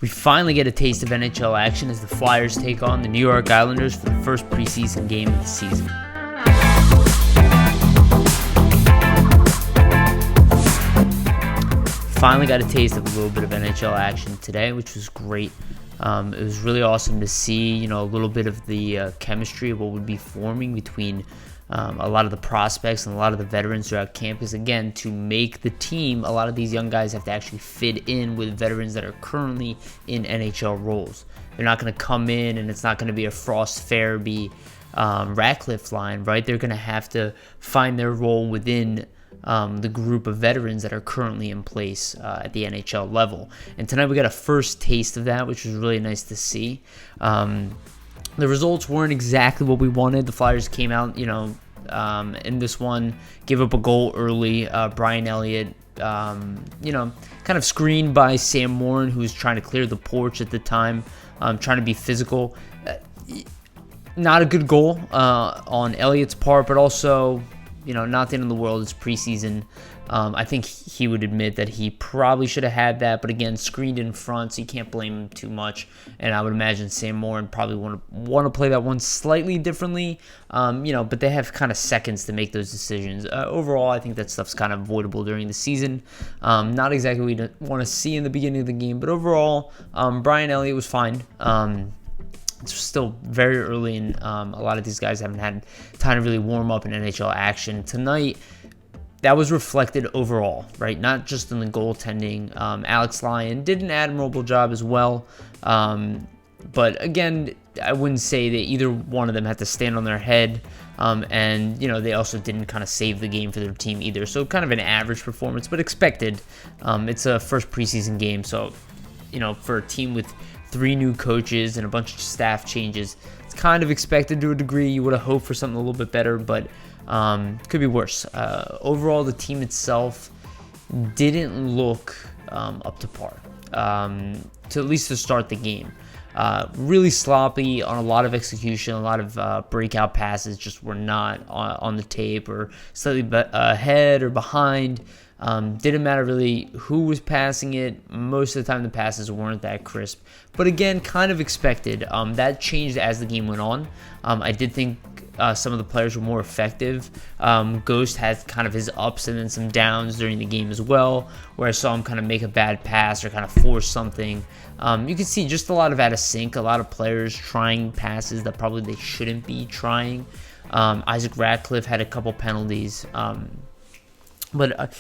We finally get a taste of NHL action as the Flyers take on the New York Islanders for the first preseason game of the season. Finally got a taste of a little bit of NHL action today, which was great. It was really awesome to see, a little bit of the chemistry of what would be forming between a lot of the prospects and a lot of the veterans throughout campus. Again, to make the team, a lot of these young guys have to actually fit in with veterans that are currently in NHL roles. They're not going to come in and it's not going to be a Frost, Farabee, Ratcliffe line, right? They're going to have to find their role within the group of veterans that are currently in place at the NHL level. And tonight we got a first taste of that, which was really nice to see. The results weren't exactly what we wanted. The Flyers came out, in this one, give up a goal early. Brian Elliott, kind of screened by Sam Morin, who was trying to clear the porch at the time, trying to be physical. Not a good goal on Elliott's part, but also, not the end of the world. It's preseason. I think he would admit that he probably should have had that, but again, screened in front, so you can't blame him too much. And I would imagine Sam Morin probably want to play that one slightly differently, but they have kind of seconds to make those decisions. Overall, I think that stuff's kind of avoidable during the season. Not exactly what we want to see in the beginning of the game, but overall, Brian Elliott was fine. It's still very early, and a lot of these guys haven't had time to really warm up in NHL action. Tonight, that was reflected overall, right? Not just in the goaltending. Alex Lyon did an admirable job as well. But again, I wouldn't say that either one of them had to stand on their head. And they also didn't kind of save the game for their team either. So kind of an average performance, but expected. It's a first preseason game. So, for a team with 3 new coaches and a bunch of staff changes, it's kind of expected to a degree. You would have hoped for something a little bit better, but could be worse. Overall, the team itself didn't look up to par, to at least to start the game. Really sloppy on a lot of execution, a lot of breakout passes just were not on the tape, or slightly ahead or behind. Didn't matter really who was passing it. Most of the time the passes weren't that crisp, but again, kind of expected. That changed as the game went on. I did think some of the players were more effective. Ghost had kind of his ups and then some downs during the game as well, where I saw him kind of make a bad pass or kind of force something. You can see just a lot of out of sync, a lot of players trying passes that probably they shouldn't be trying. Isaac Ratcliffe had a couple penalties. But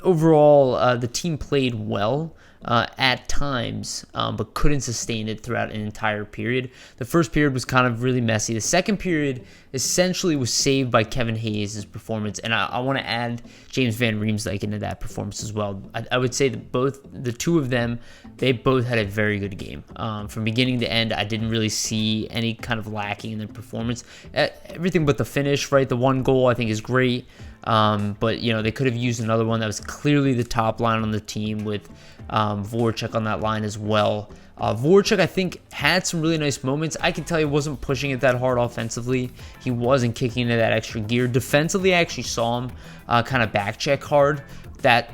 overall, the team played well at times, but couldn't sustain it throughout an entire period. The first period was kind of really messy. The second period essentially was saved by Kevin Hayes' performance, and I want to add James Van Riemsdyk into that performance as well. I would say that the two of them, they both had a very good game. From beginning to end, I didn't really see any kind of lacking in their performance. Everything but the finish, right? The one goal I think is great. But they could have used another one that was clearly the top line on the team with Voracek on that line as well. Voracek, I think, had some really nice moments. I can tell he wasn't pushing it that hard offensively. He wasn't kicking into that extra gear. Defensively, I actually saw him kind of back check hard. That,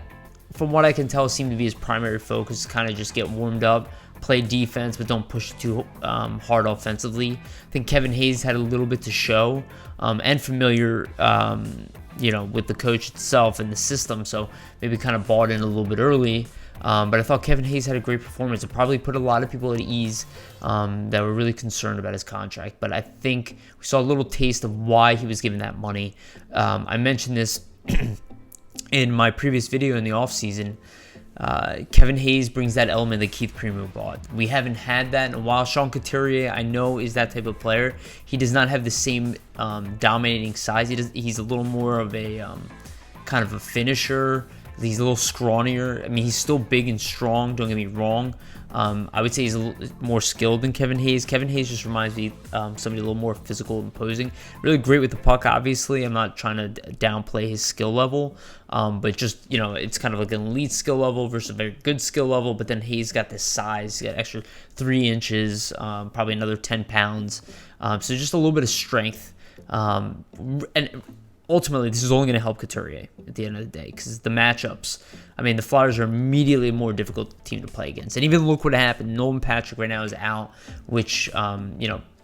from what I can tell, seemed to be his primary focus, kind of just get warmed up, play defense, but don't push it too hard offensively. I think Kevin Hayes had a little bit to show, and familiar with the coach itself and the system, so maybe kind of bought in a little bit early. But I thought Kevin Hayes had a great performance. It probably put a lot of people at ease that were really concerned about his contract. But I think we saw a little taste of why he was given that money. I mentioned this in my previous video in the offseason. Kevin Hayes brings that element that Keith Primeau bought. We haven't had that in a while. Sean Couturier, I know, is that type of player. He does not have the same dominating size. He's a little more of a kind of a finisher. He's a little scrawnier. I mean, he's still big and strong, don't get me wrong. I would say he's a little more skilled than Kevin Hayes. Kevin Hayes just reminds me of somebody a little more physical and imposing. Really great with the puck, obviously. I'm not trying to downplay his skill level, but just, it's kind of like an elite skill level versus a very good skill level. But then Hayes got this size. He got extra 3 inches, probably another 10 pounds. So just a little bit of strength. And ultimately, this is only going to help Couturier at the end of the day because the matchups. I mean, the Flyers are immediately a more difficult team to play against. And even look what happened. Nolan Patrick right now is out, which,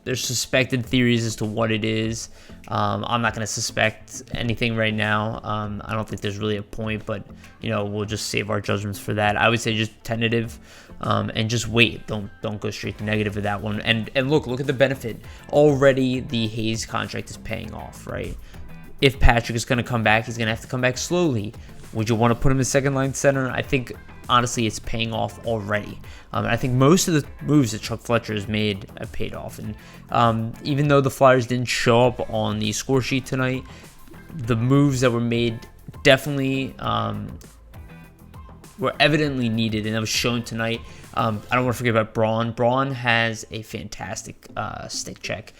there's suspected theories as to what it is. I'm not going to suspect anything right now. I don't think there's really a point, but, we'll just save our judgments for that. I would say just tentative and just wait. Don't go straight to negative with that one. And look at the benefit. Already the Hayes contract is paying off, right? If Patrick is going to come back, he's going to have to come back slowly. Would you want to put him in second-line center? I think, honestly, it's paying off already. I think most of the moves that Chuck Fletcher has made have paid off. And even though the Flyers didn't show up on the score sheet tonight, the moves that were made definitely were evidently needed, and that was shown tonight. I don't want to forget about Braun. Braun has a fantastic stick check.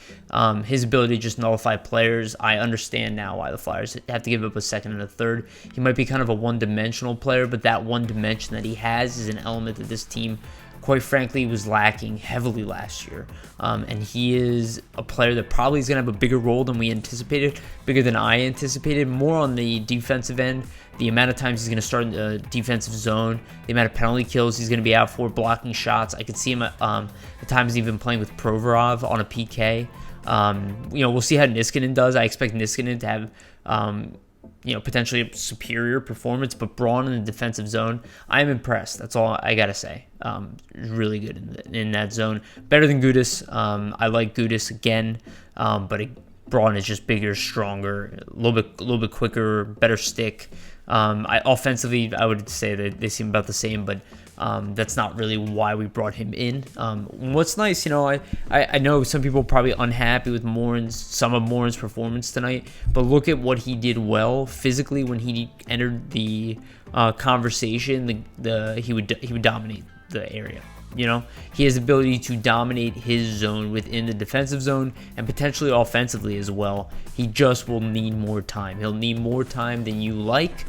His ability to just nullify players. I understand now why the Flyers have to give up a second and a third. He might be kind of a one-dimensional player, but that one dimension that he has is an element that this team, quite frankly, was lacking heavily last year. And he is a player that probably is going to have a bigger role than we anticipated, bigger than I anticipated, more on the defensive end. The amount of times he's going to start in the defensive zone, the amount of penalty kills he's going to be out for, blocking shots. I could see him at times even playing with Provorov on a PK. We'll see how Niskanen does. I expect Niskanen to have, potentially a superior performance, but Braun in the defensive zone, I'm impressed. That's all I got to say. Really good in that zone. Better than Gudas. I like Gudas again, but Braun is just bigger, stronger, a little bit quicker, better stick. Offensively, I would say that they seem about the same, but that's not really why we brought him in. What's nice, I know some people are probably unhappy with some of Morin's performance tonight, but look at what he did well physically when he entered the conversation. He would dominate the area. He has the ability to dominate his zone within the defensive zone and potentially offensively as well. He just will need more time. He'll need more time than you like.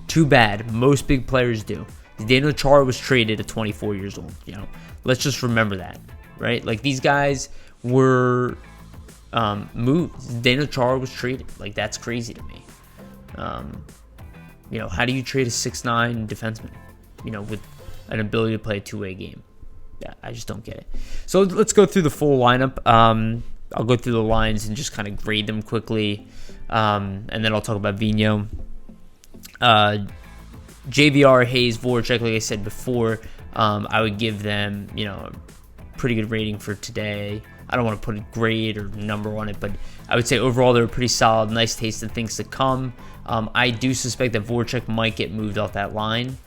Too bad. Most big players do. Daniel Chara was traded at 24 years old. Let's just remember that, right? Like, these guys were moved. Daniel Chara was traded. Like, that's crazy to me. How do you trade a 6'9" defenseman, with an ability to play a two-way game? Yeah, I just don't get it. So let's go through the full lineup. I'll go through the lines and just kind of grade them quickly, and then I'll talk about Vigneault. JVR, Hayes, Voracek, like I said before, I would give them, a pretty good rating for today. I don't want to put a grade or number on it, but I would say overall they were pretty solid. Nice taste of things to come. I do suspect that Voracek might get moved off that line.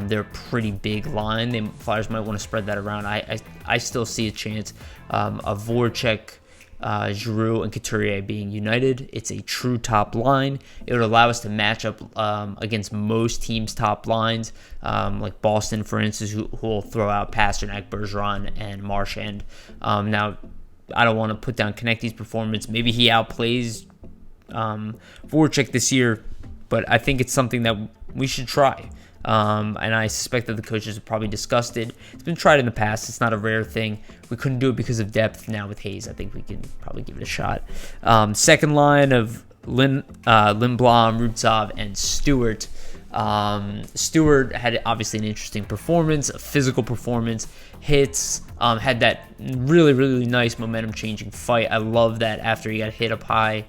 They're a pretty big line. The Flyers might want to spread that around. I still see a chance of Voracek, Giroux, and Couturier being united. It's a true top line. It would allow us to match up against most teams' top lines, like Boston, for instance, who will throw out Pasternak, Bergeron, and Marchand. Now, I don't want to put down Konecny's performance. Maybe he outplays Voracek this year, but I think it's something that we should try. And I suspect that the coaches have probably discussed it. It's been tried in the past. It's not a rare thing. We couldn't do it because of depth. Now with Hayes, I think we can probably give it a shot. Second line of Lindblom, Rubtsov, and Stewart. Stewart had obviously an interesting performance, a physical performance, hits, had that really, really nice momentum-changing fight. I love that after he got hit up high,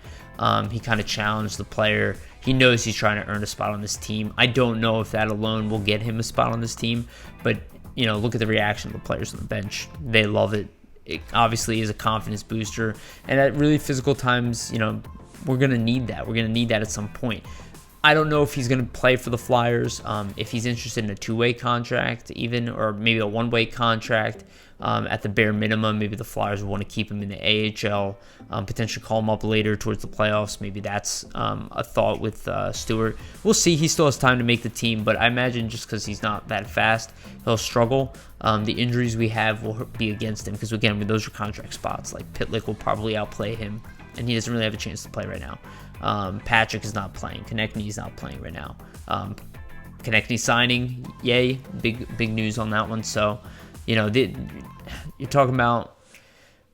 he kind of challenged the player. He knows he's trying to earn a spot on this team. I don't know if that alone will get him a spot on this team, but, look at the reaction of the players on the bench. They love it. It obviously is a confidence booster, and at really physical times, we're going to need that. We're going to need that at some point. I don't know if he's going to play for the Flyers, if he's interested in a two-way contract even, or maybe a one-way contract. At the bare minimum, maybe the Flyers will want to keep him in the AHL, potentially call him up later towards the playoffs. Maybe that's a thought with Stewart. We'll see. He still has time to make the team, but I imagine just because he's not that fast, he'll struggle. The injuries we have will be against him because, again, those are contract spots. Like Pitlick will probably outplay him, and he doesn't really have a chance to play right now. Patrick is not playing. Konecny is not playing right now. Konecny signing, yay, big news on that one. So, you're talking about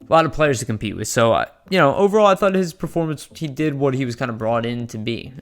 a lot of players to compete with. So, overall, I thought his performance, he did what he was kind of brought in to be.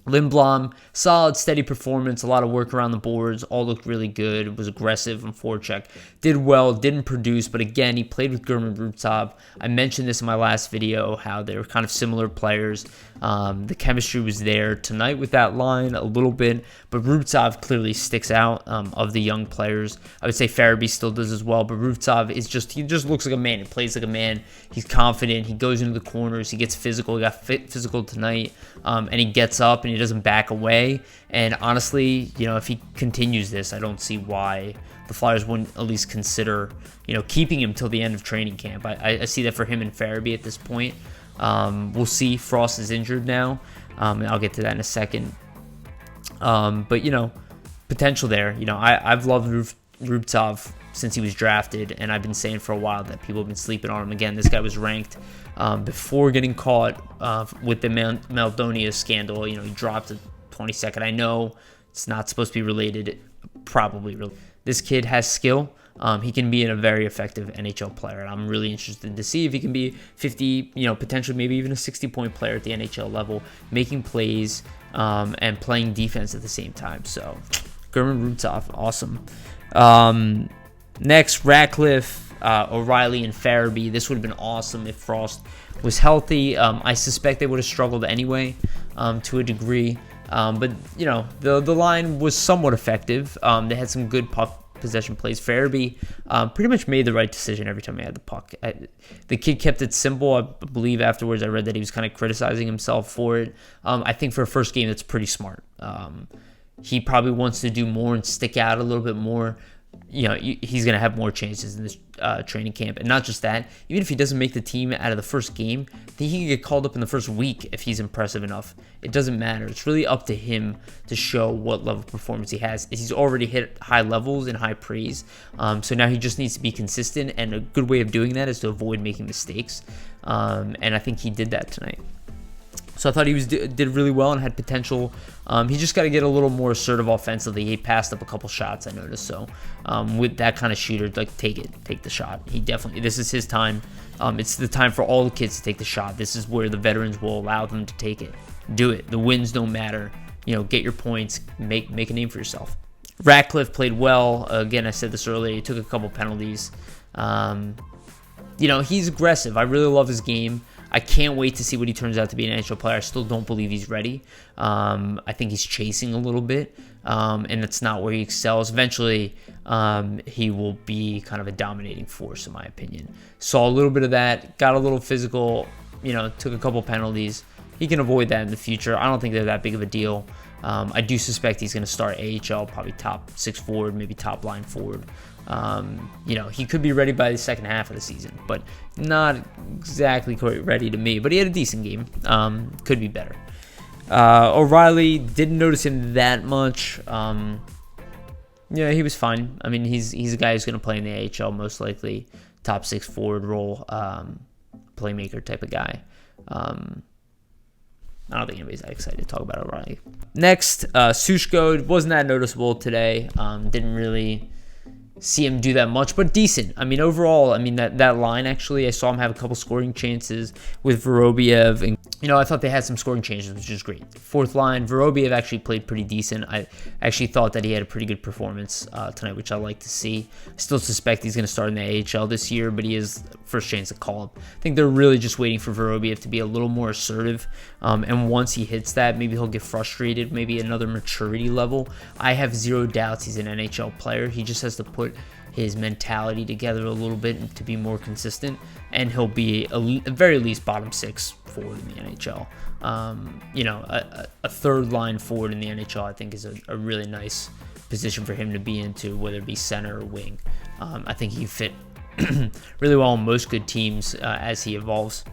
Lindblom, solid, steady performance, a lot of work around the boards, all looked really good, was aggressive on forecheck, did well, didn't produce, but again, he played with German Rubtsov. I mentioned this in my last video, how they were kind of similar players. The chemistry was there tonight with that line a little bit, but Rubtsov clearly sticks out of the young players. I would say Farabee still does as well, but Rubtsov he just looks like a man. He plays like a man. He's confident. He goes into the corners. He gets physical. He got physical tonight, and he gets up and he doesn't back away. And honestly, if he continues this, I don't see why the Flyers wouldn't at least consider, keeping him till the end of training camp. I see that for him and Farabee at this point. We'll see. Frost is injured now, and I'll get to that in a second. But potential there. I've loved Rubtsov since he was drafted, and I've been saying for a while that people have been sleeping on him. Again, this guy was ranked before getting caught with the Maldonia scandal. He dropped a 22nd. I know it's not supposed to be related. Probably related. This kid has skill. He can be a very effective NHL player, and I'm really interested to see if he can be 50, potentially maybe even a 60-point player at the NHL level, making plays and playing defense at the same time. So, German Rubtsov, awesome. Next, Ratcliffe, O'Reilly, and Farabee. This would have been awesome if Frost was healthy. I suspect they would have struggled anyway to a degree. But, the line was somewhat effective. They had some good puck possession plays. Farabee pretty much made the right decision every time he had the puck. The kid kept it simple. I believe afterwards I read that he was kind of criticizing himself for it. I think for a first game, that's pretty smart. He probably wants to do more and stick out a little bit more. He's going to have more chances in this training camp. And not just that, even if he doesn't make the team out of the first game, I think he can get called up in the first week if he's impressive enough. It doesn't matter. It's really up to him to show what level of performance he has. He's already hit high levels and high praise. So now he just needs to be consistent, and a good way of doing that is to avoid making mistakes. And I think he did that tonight. So I thought he did really well and had potential. He just got to get a little more assertive offensively. He passed up a couple shots, I noticed. So with that kind of shooter, take the shot. This is his time. It's the time for all the kids to take the shot. This is where the veterans will allow them to take it. Do it. The wins don't matter. Get your points. Make a name for yourself. Ratcliffe played well. Again, I said this earlier. He took a couple penalties. He's aggressive. I really love his game. I can't wait to see what he turns out to be an NHL player. I still don't believe he's ready. I think he's chasing a little bit, and that's not where he excels. Eventually, he will be kind of a dominating force, in my opinion. Saw a little bit of that, got a little physical, took a couple penalties. He can avoid that in the future. I don't think they're that big of a deal. I do suspect he's going to start AHL, probably top 6 forward, maybe top line forward. He could be ready by the second half of the season, but not exactly quite ready to me. But he had a decent game. Could be better. O'Reilly, didn't notice him that much. He was fine. I mean, he's a guy who's going to play in the AHL, most likely top 6 forward role, playmaker type of guy. I don't think anybody's that excited to talk about O'Reilly. Next, Sushko wasn't that noticeable today. Didn't really see him do that much, but decent. I mean, overall, that line, actually, I saw him have a couple scoring chances with Vorobiev. And, I thought they had some scoring chances, which is great. Fourth line, Vorobiev actually played pretty decent. I actually thought that he had a pretty good performance tonight, which I like to see. I still suspect he's going to start in the AHL this year, but he is first chance to call up. I think they're really just waiting for Vorobiev to be a little more assertive. And once he hits that, maybe he'll get frustrated, maybe another maturity level. I have zero doubts he's an NHL player. He just has to put his mentality together a little bit to be more consistent, and he'll be at very least bottom 6 forward in the NHL. A third line forward in the NHL, I think, is a really nice position for him to be into, whether it be center or wing. I think he fit really well on most good teams as he evolves.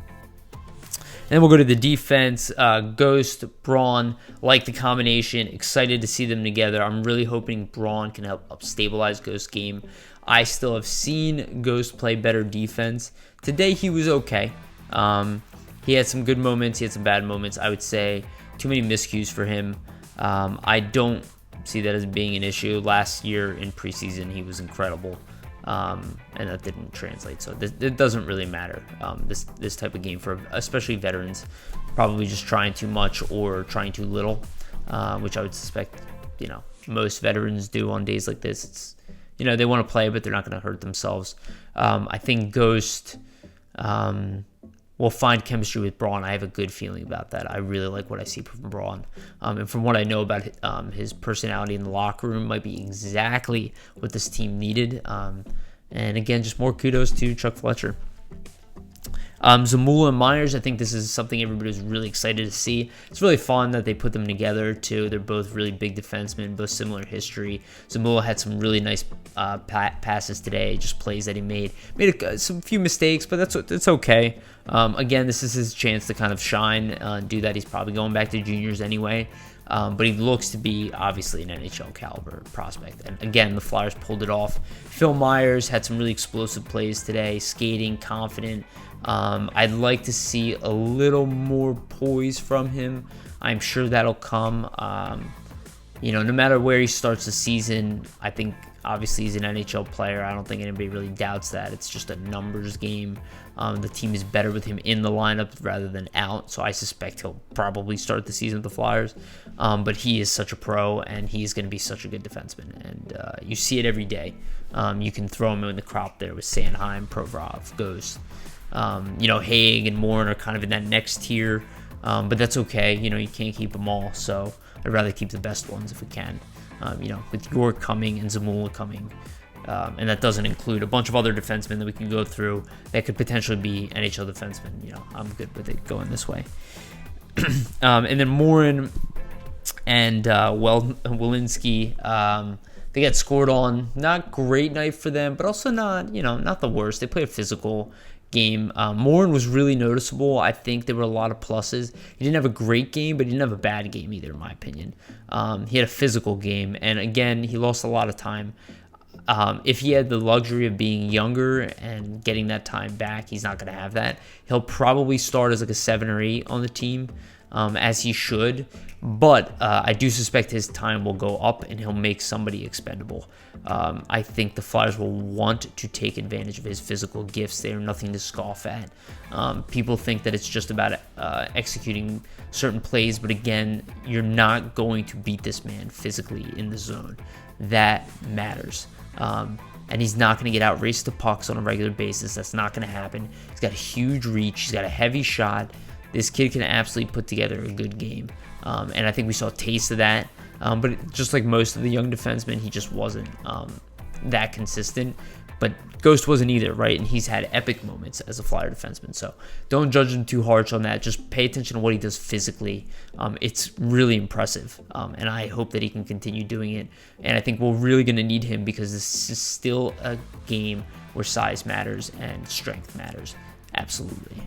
Then we'll go to the defense. Ghost, Braun, like the combination. Excited to see them together. I'm really hoping Braun can help stabilize Ghost's game. I still have seen Ghost play better defense. Today he was okay. He had some good moments. He had some bad moments. I would say too many miscues for him. I don't see that as being an issue. Last year in preseason, he was incredible. and that didn't translate. So it doesn't really matter. This type of game for especially veterans, probably just trying too much or trying too little, which I would suspect most veterans do on days like this. It's they want to play, but they're not going to hurt themselves. I think Ghost will find chemistry with Braun. I have a good feeling about that. I really like what I see from Braun. And from what I know about his personality in the locker room, might be exactly what this team needed. And again, just more kudos to Chuck Fletcher. Zamula and Myers, I think this is something everybody's really excited to see. It's really fun that they put them together too. They're both really big defensemen, both similar history. Zamula had some really nice passes today, just plays that he made some few mistakes, but that's okay. Again, this is his chance to kind of shine, do that. He's probably going back to juniors anyway. But he looks to be obviously an NHL caliber prospect. And again, the Flyers pulled it off. Phil Myers had some really explosive plays today, skating, confident. I'd like to see a little more poise from him. I'm sure that'll come. No matter where he starts the season, I think obviously he's an NHL player. I don't think anybody really doubts that. It's just a numbers game. The team is better with him in the lineup rather than out, so I suspect he'll probably start the season with the Flyers. But he is such a pro, and he's going to be such a good defenseman, and you see it every day. You can throw him in the crop there with Sanheim, Provorov, Ghost. Haig and Morin are kind of in that next tier, but that's okay. You can't keep them all, so I'd rather keep the best ones if we can. With York coming and Zamula coming, and that doesn't include a bunch of other defensemen that we can go through that could potentially be NHL defensemen. I'm good with it going this way. And then Morin and Walensky, they got scored on. Not great night for them, but also not the worst. They play a physical game. Morin was really noticeable. I think there were a lot of pluses. He didn't have a great game, but he didn't have a bad game either, in my opinion. He had a physical game, and again, he lost a lot of time. If he had the luxury of being younger and getting that time back, he's not going to have that. He'll probably start as like a 7 or 8 on the team, as he should. But I do suspect his time will go up and he'll make somebody expendable. I think the Flyers will want to take advantage of his physical gifts. They are nothing to scoff at. People think that it's just about executing certain plays, but again, you're not going to beat this man physically in the zone. That matters. And he's not going to get out race the pucks on a regular basis. That's not going to happen. He's got a huge reach. He's got a heavy shot. This kid can absolutely put together a good game. And I think we saw a taste of that. But just like most of the young defensemen, he just wasn't that consistent. But Ghost wasn't either, right? And he's had epic moments as a Flyer defenseman. So don't judge him too harsh on that. Just pay attention to what he does physically. It's really impressive. And I hope that he can continue doing it. And I think we're really going to need him because this is still a game where size matters and strength matters. Absolutely.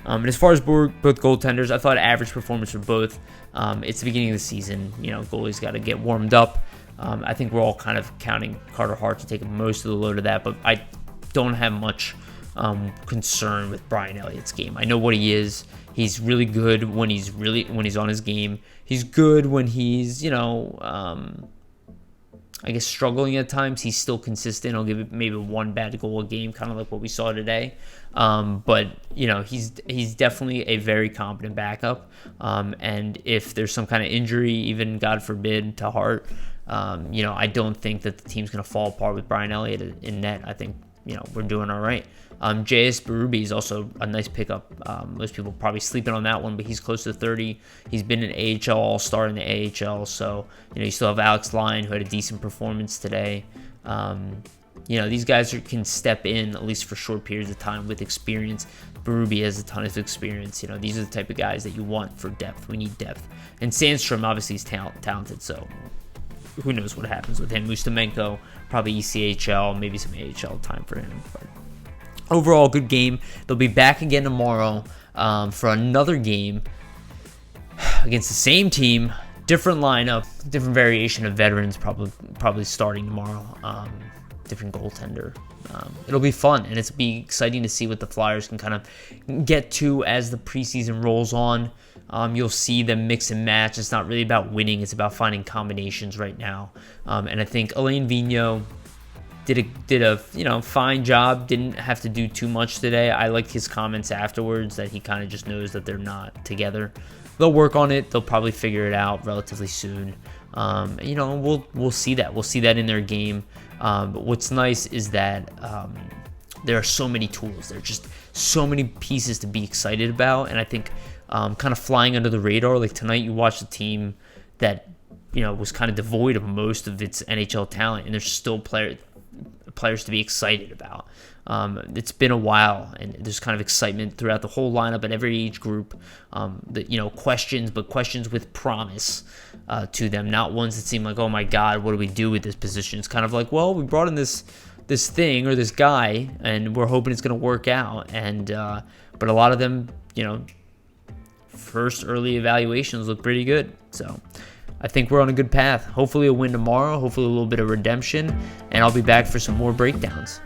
And as far as both goaltenders, I thought average performance for both. It's the beginning of the season. Goalies got to get warmed up. I think we're all kind of counting Carter Hart to take most of the load of that, but I don't have much concern with Brian Elliott's game. I know what he is. He's really good when he's on his game. He's good when he's I guess struggling at times. He's still consistent. I'll give it maybe one bad goal a game, kind of like what we saw today. But he's definitely a very competent backup. And if there's some kind of injury, even God forbid, to Hart, I don't think that the team's going to fall apart with Brian Elliott in net. I think we're doing all right. J.S. Berube is also a nice pickup. Most people probably sleeping on that one, but he's close to 30. He's been an AHL All-Star in the AHL, so you still have Alex Lyon, who had a decent performance today. These guys can step in at least for short periods of time with experience. Berube has a ton of experience. These are the type of guys that you want for depth. We need depth, and Sandstrom obviously is talented, so who knows what happens with him. Ustamenko, probably ECHL, maybe some AHL time for him. But overall, good game. They'll be back again tomorrow for another game against the same team, different lineup, different variation of veterans, probably starting tomorrow. Different goaltender. It'll be fun, and it'll be exciting to see what the Flyers can kind of get to as the preseason rolls on. You'll see them mix and match. It's not really about winning. It's about finding combinations right now. And I think Alain Vigneault did a fine job. Didn't have to do too much today. I liked his comments afterwards that he kind of just knows that they're not together. They'll work on it. They'll probably figure it out relatively soon. We'll see that. We'll see that in their game. But what's nice is that there are so many tools. There are just so many pieces to be excited about. And I think kind of flying under the radar, like tonight you watched a team that was kind of devoid of most of its NHL talent, and there's still players to be excited about. It's been a while, and there's kind of excitement throughout the whole lineup at every age group. Questions with promise to them, not ones that seem like, oh my God, what do we do with this position? It's kind of like, well, we brought in this thing or this guy, and we're hoping it's going to work out. And but a lot of them, first early evaluations look pretty good. So I think we're on a good path. Hopefully a win tomorrow. Hopefully a little bit of redemption. And I'll be back for some more breakdowns.